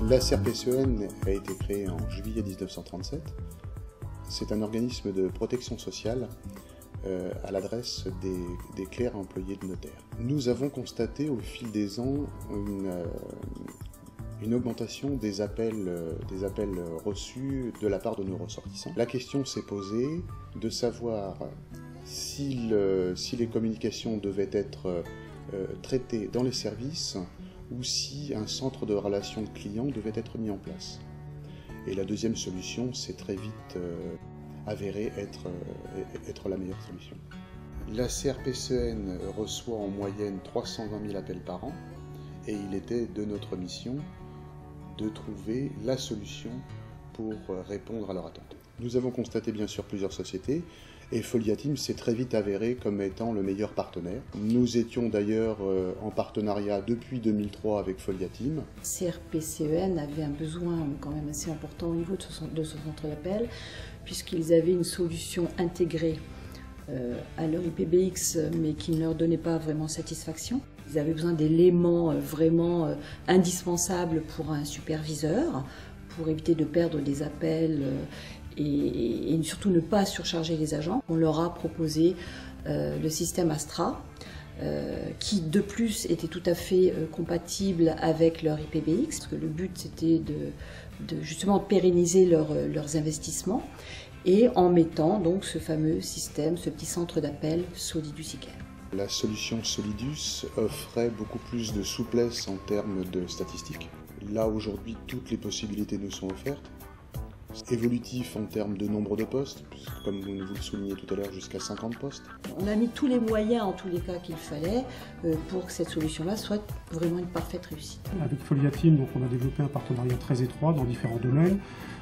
La CRPCEN a été créée en juillet 1937. C'est un organisme de protection sociale à l'adresse des clercs employés de notaires. Nous avons constaté au fil des ans une augmentation des appels reçus de la part de nos ressortissants. La question s'est posée de savoir si les communications devaient être traitées dans les services ou si un centre de relations clients devait être mis en place. Et la deuxième solution s'est très vite avérée être la meilleure solution. La CRPCEN reçoit en moyenne 320 000 appels par an et il était de notre mission de trouver la solution pour répondre à leur attente. Nous avons constaté bien sûr plusieurs sociétés et Foliatim s'est très vite avéré comme étant le meilleur partenaire. Nous étions d'ailleurs en partenariat depuis 2003 avec Foliatim. CRPCEN avait un besoin quand même assez important au niveau de ce centre d'appel, puisqu'ils avaient une solution intégrée à leur IPBX, mais qui ne leur donnait pas vraiment satisfaction. Ils avaient besoin d'éléments vraiment indispensables pour un superviseur, pour éviter de perdre des appels et surtout ne pas surcharger les agents. On leur a proposé le système Astra, qui de plus était tout à fait compatible avec leur IPBX, parce que le but c'était de justement pérenniser leurs investissements, et en mettant donc ce fameux système, ce petit centre d'appel Solidus ICARE. La solution Solidus offrait beaucoup plus de souplesse en termes de statistiques. Là aujourd'hui toutes les possibilités nous sont offertes. Évolutif en termes de nombre de postes, comme vous le soulignez tout à l'heure, jusqu'à 50 postes. On a mis tous les moyens, en tous les cas, qu'il fallait pour que cette solution-là soit vraiment une parfaite réussite. Avec Foliatim, donc, on a développé un partenariat très étroit dans différents domaines,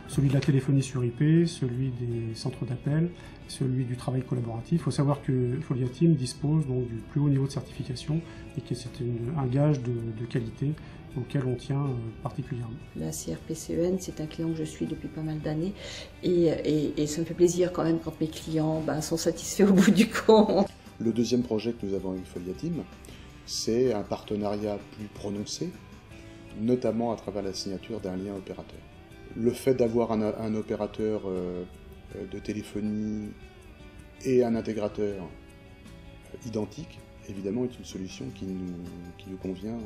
celui de la téléphonie sur IP, celui des centres d'appel, celui du travail collaboratif. Il faut savoir que Foliatim dispose donc, du plus haut niveau de certification et que c'est un gage de qualité auquel on tient particulièrement. La CRPCEN, c'est un client que je suis depuis pas mal d'années et ça me fait plaisir quand même quand mes clients sont satisfaits au bout du compte. Le deuxième projet que nous avons avec Foliatim, c'est un partenariat plus prononcé, notamment à travers la signature d'un lien opérateur. Le fait d'avoir un opérateur de téléphonie et un intégrateur identique, évidemment, est une solution qui nous convient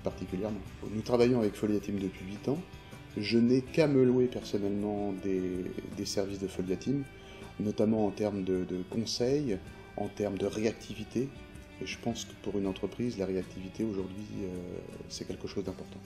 particulièrement. Nous travaillons avec Foliatim depuis 8 ans. Je n'ai qu'à me louer personnellement des services de Foliatim, notamment en termes de conseils, en termes de réactivité. Et je pense que pour une entreprise, la réactivité aujourd'hui, c'est quelque chose d'important.